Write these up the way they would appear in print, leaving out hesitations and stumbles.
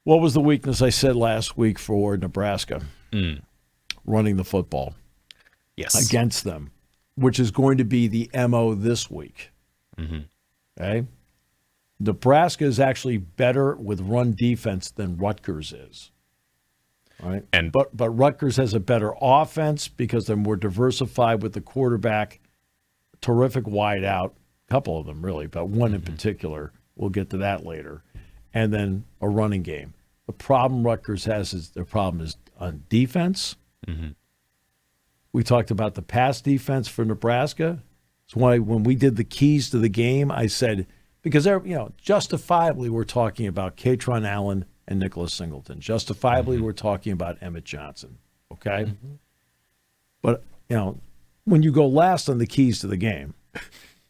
What was the weakness I said last week for Nebraska? Running the football. Yes. Against them, which is going to be the MO this week. Okay? Nebraska is actually better with run defense than Rutgers is. Right? But Rutgers has a better offense because they're more diversified with the quarterback. Terrific wide out. A couple of them, really, but one in particular. We'll get to that later. And then a running game. The problem Rutgers has is their problem is on defense. We talked about the pass defense for Nebraska. It's why when we did the keys to the game, I said, because they're, justifiably we're talking about Kaytron Allen and Nicholas Singleton. Justifiably we're talking about Emmett Johnson. Okay? But, when you go last on the keys to the game,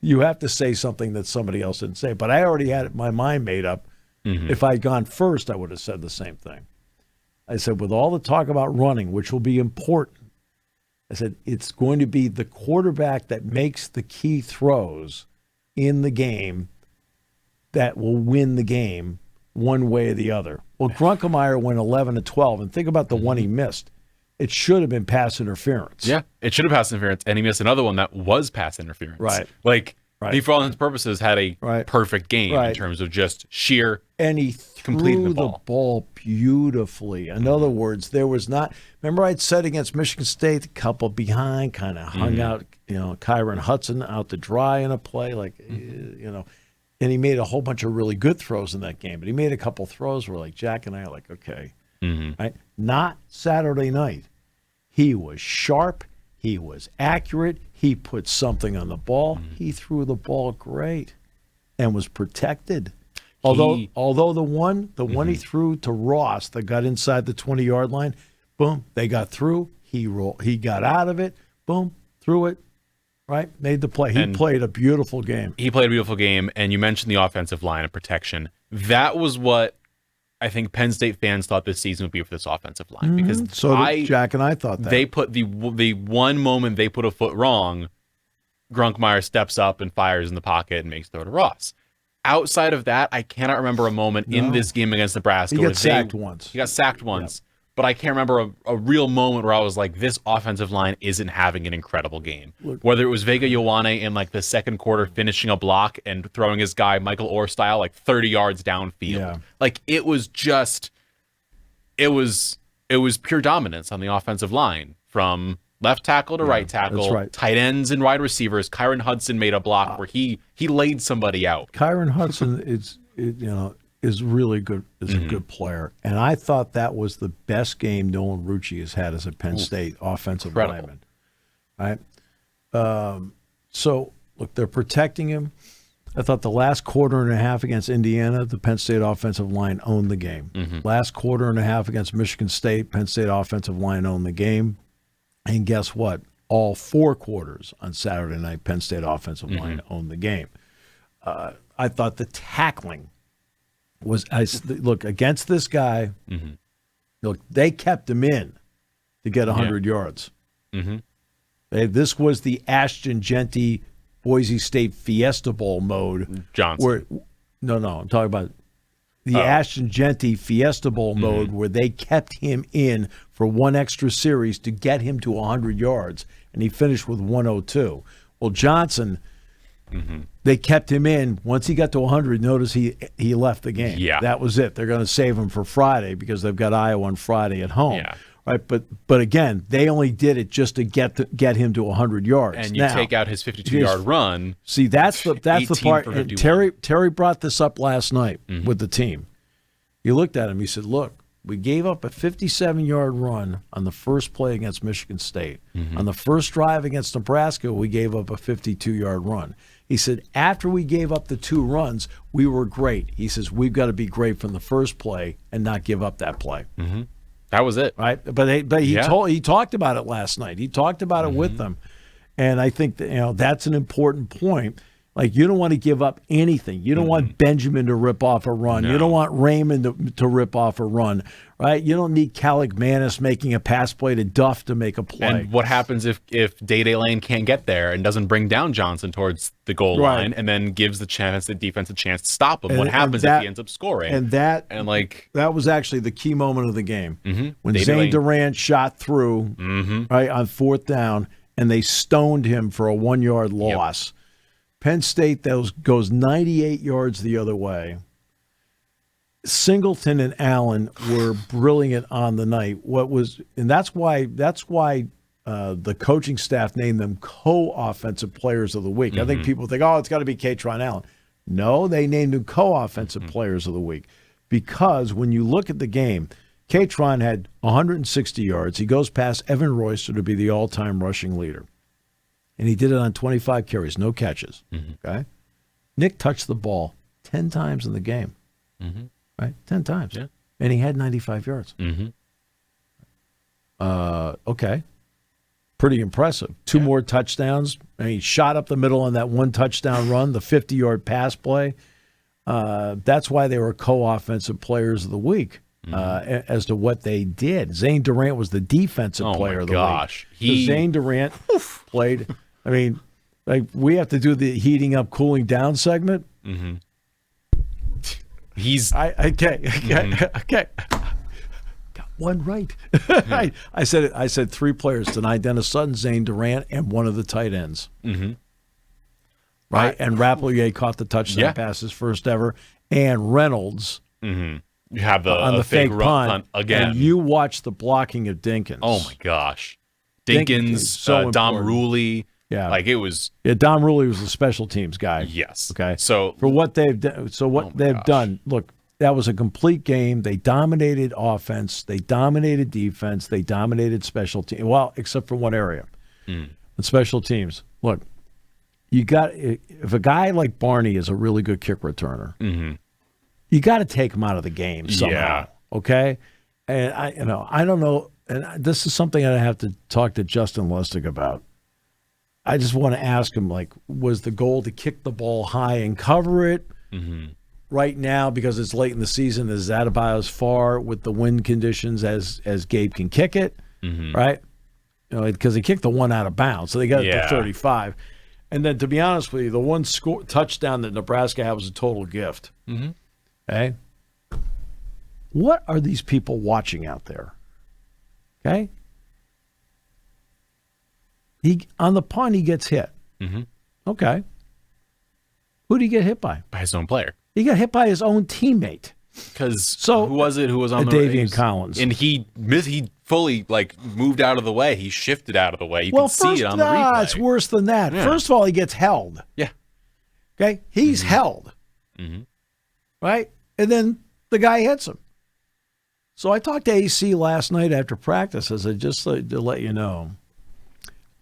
you have to say something that somebody else didn't say. But I already had my mind made up. If I'd gone first, I would have said the same thing. I said, with all the talk about running, which will be important, I said, it's going to be the quarterback that makes the key throws in the game that will win the game one way or the other. Well, Grunkemeyer went 11 to 12, and think about the one he missed. It should have been pass interference. Yeah, it should have pass interference, and he missed another one that was pass interference. Right. He, for all intents and purposes, had a perfect game in terms of just sheer and he threw the ball beautifully. In other words, there was not. Remember, I'd said against Michigan State, a couple behind, kind of hung out. Kyron Hudson out to dry in a play, and he made a whole bunch of really good throws in that game. But he made a couple throws where, Jack and I are like, okay, right? Not Saturday night. He was sharp. He was accurate. He put something on the ball. He threw the ball great and was protected. Although the one he threw to Ross that got inside the 20-yard line, boom, they got through. He got out of it. Boom, threw it. Right, made the play. He played a beautiful game. And you mentioned the offensive line and protection. That was what I think Penn State fans thought this season would be for this offensive line, because Jack and I thought that they put the one moment they put a foot wrong, Grunkemeyer steps up and fires in the pocket and makes the throw to Ross. Outside of that, I cannot remember a moment in this game against Nebraska. He got sacked once. He got sacked once, but I can't remember a real moment where I was like, this offensive line isn't having an incredible game. Whether it was Vega Ioane in the second quarter finishing a block and throwing his guy Michael Orr style 30 yards downfield. It was just it was pure dominance on the offensive line from left tackle to right tackle, tight ends and wide receivers. Kyron Hudson made a block where he laid somebody out. Kyron Hudson is really good, is a good player. And I thought that was the best game Nolan Rucci has had as a Penn State offensive lineman. Right? So, look, they're protecting him. I thought the last quarter and a half against Indiana, the Penn State offensive line owned the game. Last quarter and a half against Michigan State, Penn State offensive line owned the game. And guess what? All 4 quarters on Saturday night, Penn State offensive line owned the game. I thought the tackling was, look, against this guy, look, they kept him in to get 100 yards. This was the Ashton Genty Boise State Fiesta Bowl mode. Johnson. I'm talking about the Ashton Genty Fiesta Bowl mode where they kept him in for one extra series to get him to 100 yards, and he finished with 102. Well, Johnson, they kept him in. Once he got to 100, notice he left the game. Yeah. That was it. They're going to save him for Friday because they've got Iowa on Friday at home. Yeah. Right, but again, they only did it just to get him to 100 yards. And you take out his 52-yard run. See, that's the part. And Terry brought this up last night with the team. He looked at him. He said, "Look, we gave up a 57-yard run on the first play against Michigan State. On the first drive against Nebraska, we gave up a 52-yard run." He said, after we gave up the 2 runs, we were great. He says, we've got to be great from the first play and not give up that play. That was it, right? But he talked about it last night. He talked about it with them, and I think that that's an important point. Like, you don't want to give up anything. You don't want Benjamin to rip off a run. No. You don't want Raymond to rip off a run, right? You don't need Caligmanis making a pass play to Duff to make a play. And what happens if Day Lane can't get there and doesn't bring down Johnson towards the goal line and then gives the defense a chance to stop him? What happens if he ends up scoring? And that was actually the key moment of the game. When Zane Durant shot through right on 4th down, and they stoned him for a 1-yard loss. Yep. Penn State goes 98 yards the other way. Singleton and Allen were brilliant on the night. That's why the coaching staff named them co-offensive players of the week. I think people think, it's got to be Kaytron Allen. No, they named them co-offensive players of the week because when you look at the game, Kaytron had 160 yards. He goes past Evan Royster to be the all-time rushing leader. And he did it on 25 carries, no catches. Okay, Nick touched the ball 10 times in the game, right? 10 times, and he had 95 yards. Okay, pretty impressive. 2 more touchdowns. And he shot up the middle on that 1 touchdown run, the 50-yard pass play. That's why they were co-offensive players of the week. As to what they did. Zane Durant was the defensive player of the week. Zane Durant played. I mean, like, we have to do the heating up, cooling down segment. Okay. Got one right. I said 3 players tonight: Dennis Sutton, Zane Durant, and one of the tight ends. Right, and Rapplier caught the touchdown pass, his first ever, and Reynolds. You have on the fake punt again. And you watch the blocking of Dinkins. Oh, my gosh. Dinkins, Dom Ruley. Yeah. Like, it was. Yeah, Dom Ruley was a special teams guy. Yes. Okay. So, for what they've done. So, what they've done, look, that was a complete game. They dominated offense. They dominated defense. They dominated special teams. Well, except for one area. The special teams. Look, if a guy like Barney is a really good kick returner, you got to take him out of the game somehow, okay? And I don't know, and this is something I have to talk to Justin Lustig about. I just want to ask him, like, was the goal to kick the ball high and cover it right now because it's late in the season? Is that about as far with the wind conditions as Gabe can kick it, right? Because he kicked the one out of bounds, so they got it to 35. And then, to be honest with you, the one touchdown that Nebraska had was a total gift. Okay? What are these people watching out there? Okay? On the punt, he gets hit. Okay. Who did he get hit by? By his own player. He got hit by his own teammate. Because who was it who was on the Davian Collins. And he fully, like, moved out of the way. He shifted out of the way. You can see it on the replay. It's worse than that. Yeah. First of all, he gets held. Yeah. Okay? He's held. Right? And then the guy hits him. So I talked to AC last night after practice. I said, just to let you know,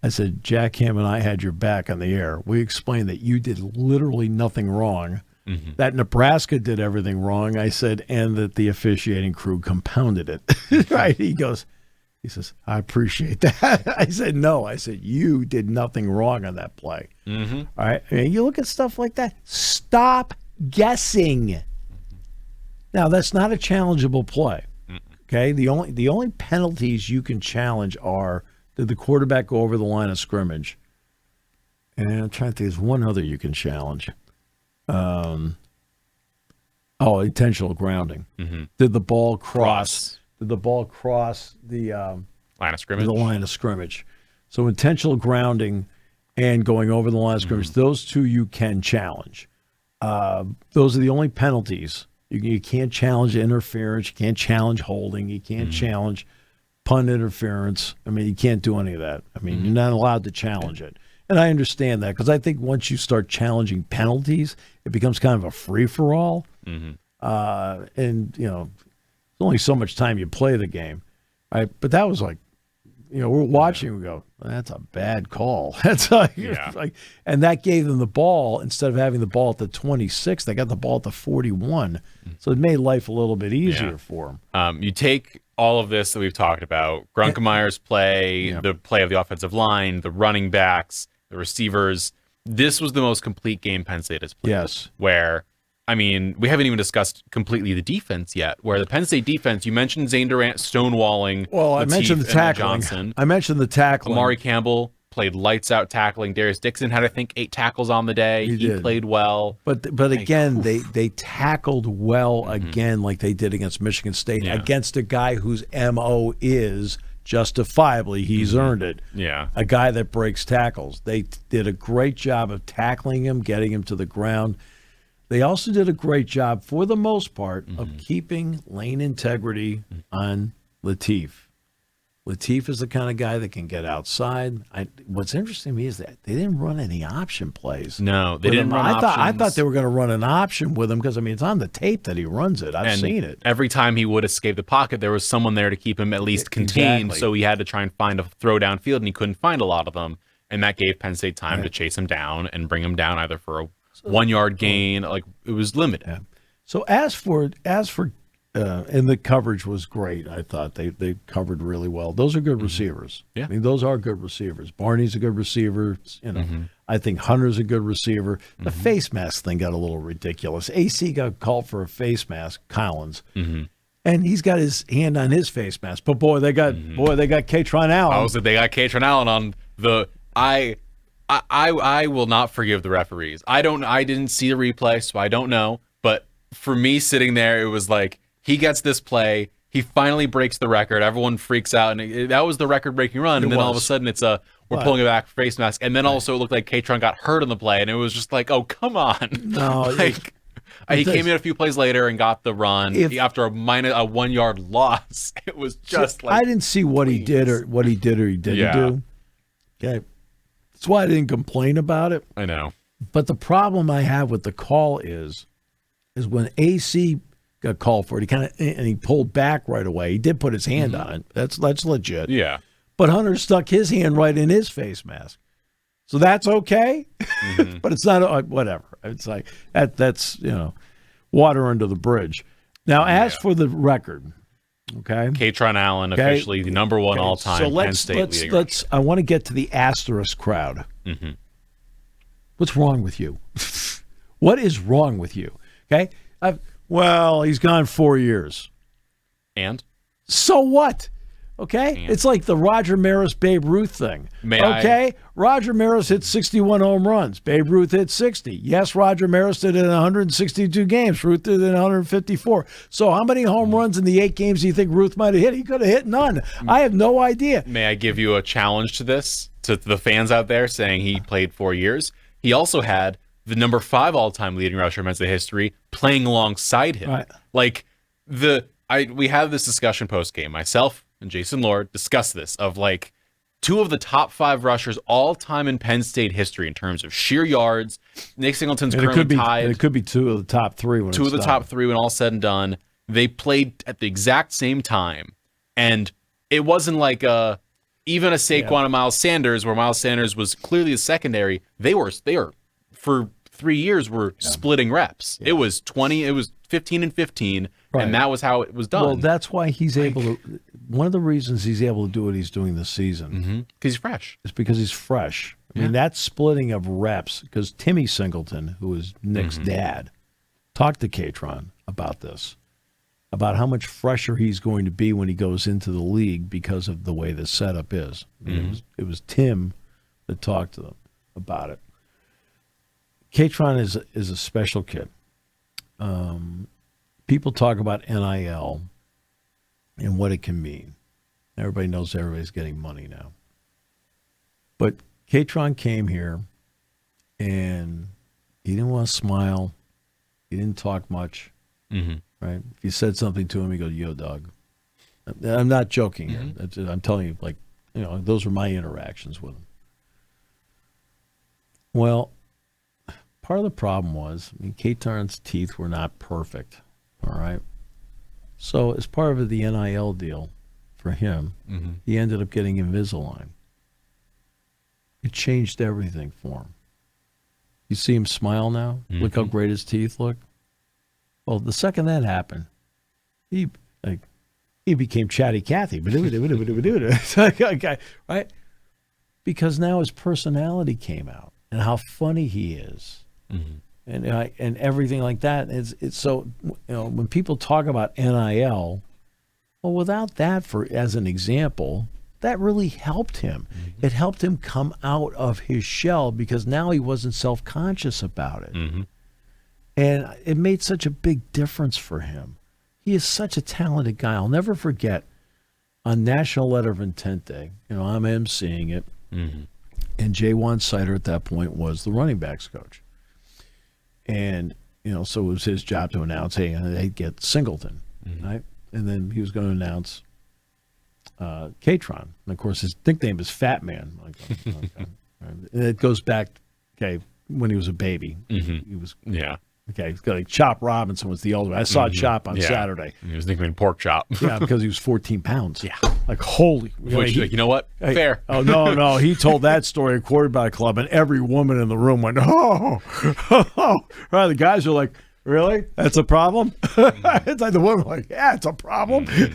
I said, Jack Ham and I had your back on the air. We explained that you did literally nothing wrong, that Nebraska did everything wrong. I said, and that the officiating crew compounded it. Right? He says, I appreciate that. I said, no. I said, you did nothing wrong on that play. All right? I mean, you look at stuff like that. Stop guessing. Now, that's not a challengeable play. Okay? The only penalties you can challenge are, did the quarterback go over the line of scrimmage? And I'm trying to think, there's one other you can challenge. Intentional grounding. Did the ball cross? Did the ball cross the line of scrimmage? The line of scrimmage. So intentional grounding and going over the line of scrimmage, those two you can challenge. Those are the only penalties. You can't challenge interference. You can't challenge holding. You can't challenge punt interference. I mean, you can't do any of that. I mean, you're not allowed to challenge it. And I understand that because I think once you start challenging penalties, it becomes kind of a free-for-all. And, there's only so much time you play the game. Right? But that was like, we're watching and we go, that's a bad call. That's like, and that gave them the ball. Instead of having the ball at the 26, they got the ball at the 41. So it made life a little bit easier for them. You take all of this that we've talked about, Grunkemeier's play, the play of the offensive line, the running backs, the receivers, this was the most complete game Penn State has played. Yes. Where, I mean, we haven't even discussed completely the defense yet. Where the Penn State defense, you mentioned Zane Durant stonewalling. Well, I Lateef mentioned the and tackling. Johnson. I mentioned the tackling. Amari Campbell played lights out tackling. Darius Dixon had, I think, 8 tackles on the day. He played well. But again, they tackled well again, like they did against Michigan State, against a guy whose MO is justifiably he's earned it. Yeah, a guy that breaks tackles. They did a great job of tackling him, getting him to the ground. They also did a great job, for the most part, of keeping lane integrity on Lateef. Lateef is the kind of guy that can get outside. What's interesting to me is that they didn't run any option plays. No, they didn't run options. I thought they were going to run an option with him because, I mean, it's on the tape that he runs it. I've seen it. Every time he would escape the pocket, there was someone there to keep him at least contained, Exactly. so he had to try and find a throw downfield, and he couldn't find a lot of them. And that gave Penn State time to chase him down and bring him down either for a 1-yard gain. Like, it was limited. Yeah. So as for and the coverage was great. I thought they covered really well. Those are good receivers. Yeah. I mean, those are good receivers. Barney's a good receiver. You know, I think Hunter's a good receiver. The face mask thing got a little ridiculous. AC got called for a face mask, Collins, and he's got his hand on his face mask. But boy, they got Kaytron Allen. They got Kaytron Allen on the. I will not forgive the referees. I didn't see the replay, so I don't know. But for me, sitting there, it was like, he gets this play. He finally breaks the record. Everyone freaks out, and that was the record-breaking run. And then all of a sudden, it's we're pulling it back for face mask. And then also it looked like Kaytron got hurt on the play, and it was just like, oh, come on. No, he came in a few plays later and got the run after a 1-yard loss. It was just like, I didn't see what he did or he didn't do. Okay, that's why I didn't complain about it. I know. But the problem I have with the call is when AC got called for it, he pulled back right away. He did put his hand on it. That's legit. Yeah. But Hunter stuck his hand right in his face mask. So that's okay. But it's not whatever. It's like that's water under the bridge. Now, as for the record, okay, Kaytron Allen officially the number one all-time Penn State leader. I want to get to the asterisk crowd. What's wrong with you? What is wrong with you? Okay, well, he's gone 4 years. And? So what? Okay? It's like the Roger Maris Babe Ruth thing. Roger Maris hit 61 home runs. Babe Ruth hit 60. Yes, Roger Maris did it in 162 games. Ruth did it in 154. So how many home runs in the 8 games do you think Ruth might have hit? He could have hit none. I have no idea. May I give you a challenge to this, to the fans out there saying he played 4 years? He also had the number 5 all-time leading rusher in Penn State history playing alongside him. Right. Like, we have this discussion post-game. Myself and Jason Lord discussed this, of like 2 of the top 5 rushers all-time in Penn State history in terms of sheer yards. Nick Singleton's currently tied. It could be 2 of the top 3 when 2 of the top 3 when all said and done. They played at the exact same time. And it wasn't like even a Saquon and Miles Sanders, where Miles Sanders was clearly a secondary. They were for 3 years were splitting reps. It was 15 and 15, and that was how it was done. Well, that's why he's able to. One of the reasons he's able to do what he's doing this season, because he's fresh, is because he's fresh. I mean, that splitting of reps, because Timmy Singleton, who is Nick's dad, talked to Kaytron about this, about how much fresher he's going to be when he goes into the league because of the way the setup is. I mean, it was Tim that talked to them about it. Kaytron is a special kid. People talk about NIL and what it can mean. Everybody knows everybody's getting money now. But Kaytron came here, and he didn't want to smile. He didn't talk much. Right? If you said something to him, he goes, "Yo, dog." I'm not joking here. I'm telling you, like, those are my interactions with him. Well, part of the problem was, Kaytron's teeth were not perfect, all right? So as part of the NIL deal for him, he ended up getting Invisalign. It changed everything for him. You see him smile now? Look how great his teeth look. Well, the second that happened, he became Chatty Cathy. Right? Because now his personality came out. and how funny he is, and everything like that. It's so, when people talk about NIL, well, without that as an example, that really helped him. It helped him come out of his shell because now he wasn't self-conscious about it. And it made such a big difference for him. He is such a talented guy. I'll never forget on National Letter of Intent Day, I'm emceeing it, and Jay Sider at that point was the running backs coach. And, so it was his job to announce, hey, they'd get Singleton, right? And then he was going to announce Kaytron. And, of course, his nickname is Fatman. Okay. And it goes back, when he was a baby. He was like Chop Robinson was the older. I saw Chop on Saturday. He was nicknamed Pork Chop. Yeah, because he was 14 pounds. Yeah. Like, holy. Which, you know what? Fair. Oh, no. He told that story at quarterback club, and every woman in the room went, oh. Right, the guys are like, really? That's a problem? It's like the woman like, yeah, it's a problem. Right?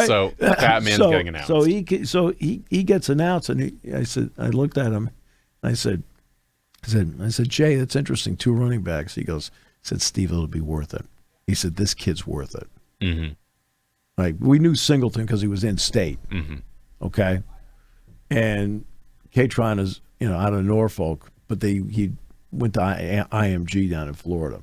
So Fatman's getting announced. So he gets announced, and I looked at him, and I said, Jay, that's interesting. 2 running backs. He said, Steve, it'll be worth it. He said, this kid's worth it. Like, we knew Singleton because he was in state. Okay. And Kaytron is, out of Norfolk, but he went to IMG down in Florida.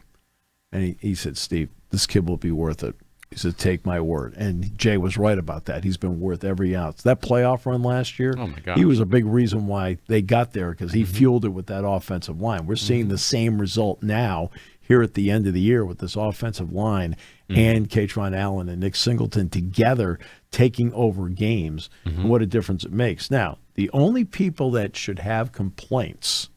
And he said, Steve, this kid will be worth it. He said, take my word. And Jay was right about that. He's been worth every ounce. That playoff run last year, oh my God, he was a big reason why they got there because he fueled it with that offensive line. We're seeing the same result now here at the end of the year with this offensive line and Kaytron Allen and Nick Singleton together taking over games. And what a difference it makes. Now, the only people that should have complaints,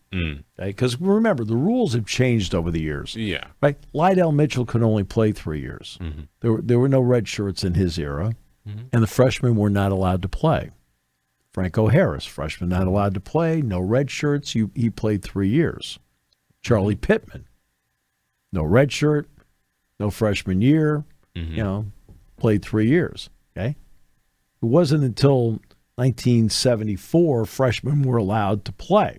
because remember, the rules have changed over the years. Yeah. Right? Lydell Mitchell could only play 3 years. There were no red shirts in his era, and the freshmen were not allowed to play. Franco Harris, freshman, not allowed to play, no red shirts. He played 3 years. Charlie Pittman, no red shirt, no freshman year, played 3 years. Okay? It wasn't until 1974 freshmen were allowed to play.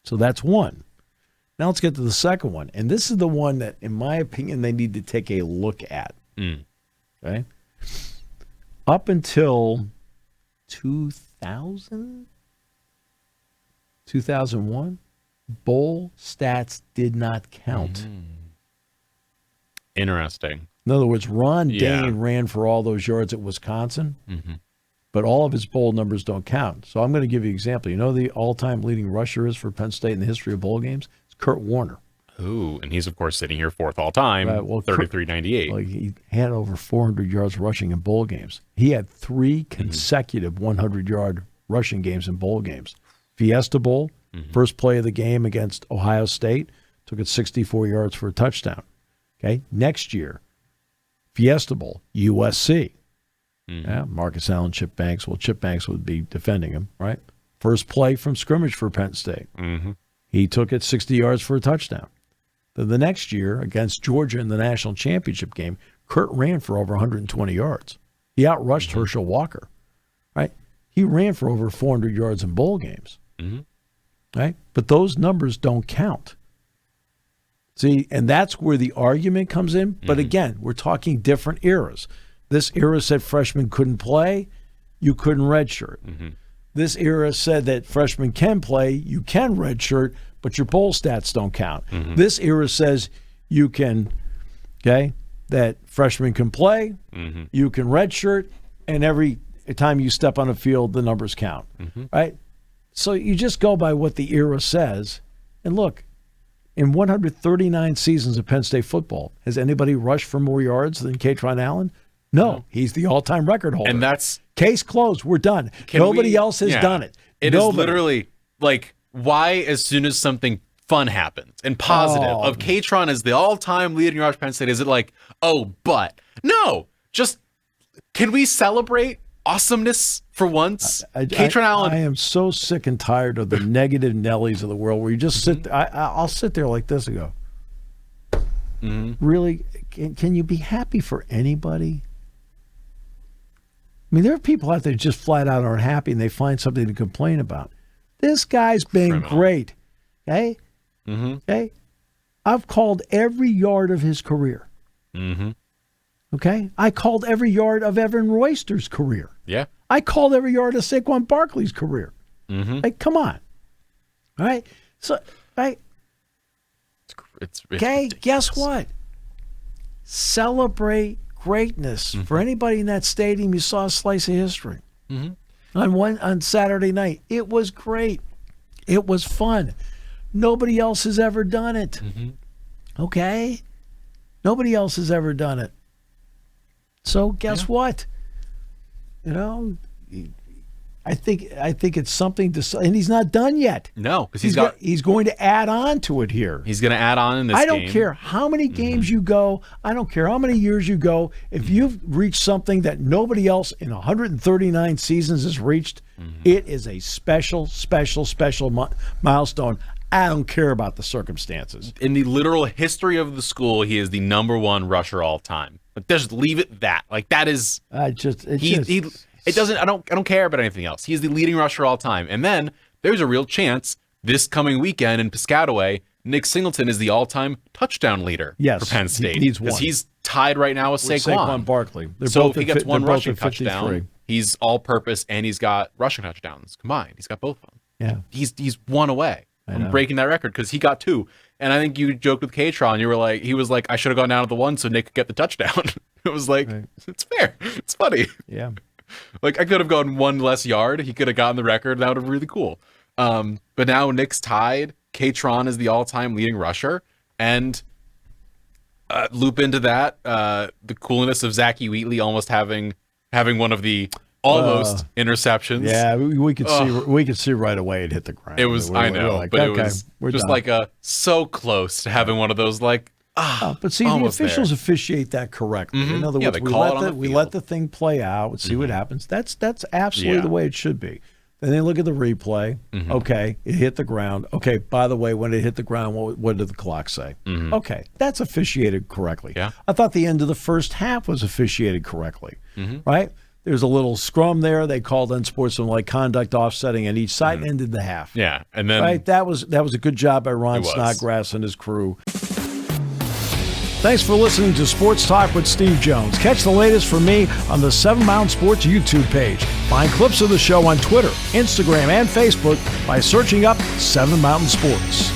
So that's one. Now let's get to the second one. And this is the one that, in my opinion, they need to take a look at. Okay? Up until 2001, bowl stats did not count. Interesting. In other words, Ron Dane ran for all those yards at Wisconsin, but all of his bowl numbers don't count. So I'm going to give you an example. You know who the all-time leading rusher is for Penn State in the history of bowl games? It's Kurt Warner. Ooh, and he's, of course, sitting here 4th all-time, 33.98. Like, he had over 400 yards rushing in bowl games. He had 3 consecutive 100-yard rushing games in bowl games. Fiesta Bowl, first play of the game against Ohio State, took it 64 yards for a touchdown. Okay, next year, Fiesta Bowl, USC. Yeah, Marcus Allen, Chip Banks. Well, Chip Banks would be defending him, right? First play from scrimmage for Penn State. He took it 60 yards for a touchdown. Then the next year, against Georgia in the national championship game, Kurt ran for over 120 yards. He outrushed Herschel Walker, right? He ran for over 400 yards in bowl games, right? But those numbers don't count. See, and that's where the argument comes in. But again, we're talking different eras. This era said freshmen couldn't play, you couldn't redshirt. This era said that freshmen can play, you can redshirt, but your bowl stats don't count. This era says you can, that freshmen can play, you can redshirt, and every time you step on a field, the numbers count, right? So you just go by what the era says. And look, in 139 seasons of Penn State football, has anybody rushed for more yards than Kaytron Allen? No, he's the all-time record holder. And that's... Case closed. We're done. Nobody else has done it. It is literally, like, why as soon as something fun happens and positive of Kaytron as the all-time leading rusher Penn State, is it like, oh, but... No, just, can we celebrate awesomeness for once? Kaytron Allen... I am so sick and tired of the negative Nellies of the world where you just sit... I'll sit there like this and go, really? Can you be happy for anybody? I mean, there are people out there just flat out aren't happy and they find something to complain about. This guy's been Criminal. great. Okay? Mm-hmm. Okay? I've called every yard of his career. Mm-hmm. Okay? I called every yard of Evan Royster's career. Yeah. I called every yard of Saquon Barkley's career. Mm-hmm. Like, come on. All right? So, right? It's Okay, ridiculous. guess what? Celebrate greatness. For anybody in that stadium, you saw a slice of history. On Saturday night. It was great. It was fun. Nobody else has ever done it. Okay? Nobody else has ever done it. So guess what? You know, I think it's something to, and he's not done yet. No, because He's going to add on to it here. he's going to add on in this I don't game. care how many games you go. I don't care how many years you go. If you've reached something that nobody else in 139 seasons has reached, it is a special milestone. I don't care about the circumstances. In the literal history of the school, he is the #1 rusher all time. But just leave it that. Like that is it doesn't I don't care about anything else. He is the leading rusher all time. And then there's a real chance this coming weekend in Piscataway, Nick Singleton is the all-time touchdown leader for Penn State. He needs one. Because he's tied right now with Saquon. Barkley. So if he gets one they're both rushing at 53. touchdown, he's all-purpose and he's got rushing touchdowns combined. He's got both of them. Yeah. He's one away from breaking that record because he got 2. And I think you joked with Kaytron. You were like, he was like, I should have gone down to the 1 so Nick could get the touchdown. It was like, It's fair. It's funny. Yeah. Like I could have gone 1 less yard. He could have gotten the record. That would have been really cool. But now Nick's tied. Kaytron is the all-time leading rusher. And loop into that the coolness of Zachy Wheatley almost having one of the almost interceptions. Yeah, we could see right away it hit the ground. It was We were like, but okay, it was we're just done. like so close to having one of those like But see, the almost officials there. officiate that correctly. In other Yeah, words, they we call it on the we field. let the thing play out and see what happens. That's absolutely Yeah. the way it should be. Then they look at the replay. Okay, it hit the ground. Okay, by the way, when it hit the ground, what did the clock say? Okay, that's officiated correctly. Yeah. I thought the end of the first half was officiated correctly. Right? There's a little scrum there. They called unsportsmanlike conduct offsetting on each side and ended the half. yeah. And then Right? That was a good job by Ron It was. Snodgrass and his crew. Thanks for listening to Sports Talk with Steve Jones. Catch the latest from me on the 7 Mountain Sports YouTube page. Find clips of the show on Twitter, Instagram, and Facebook by searching up 7 Mountain Sports.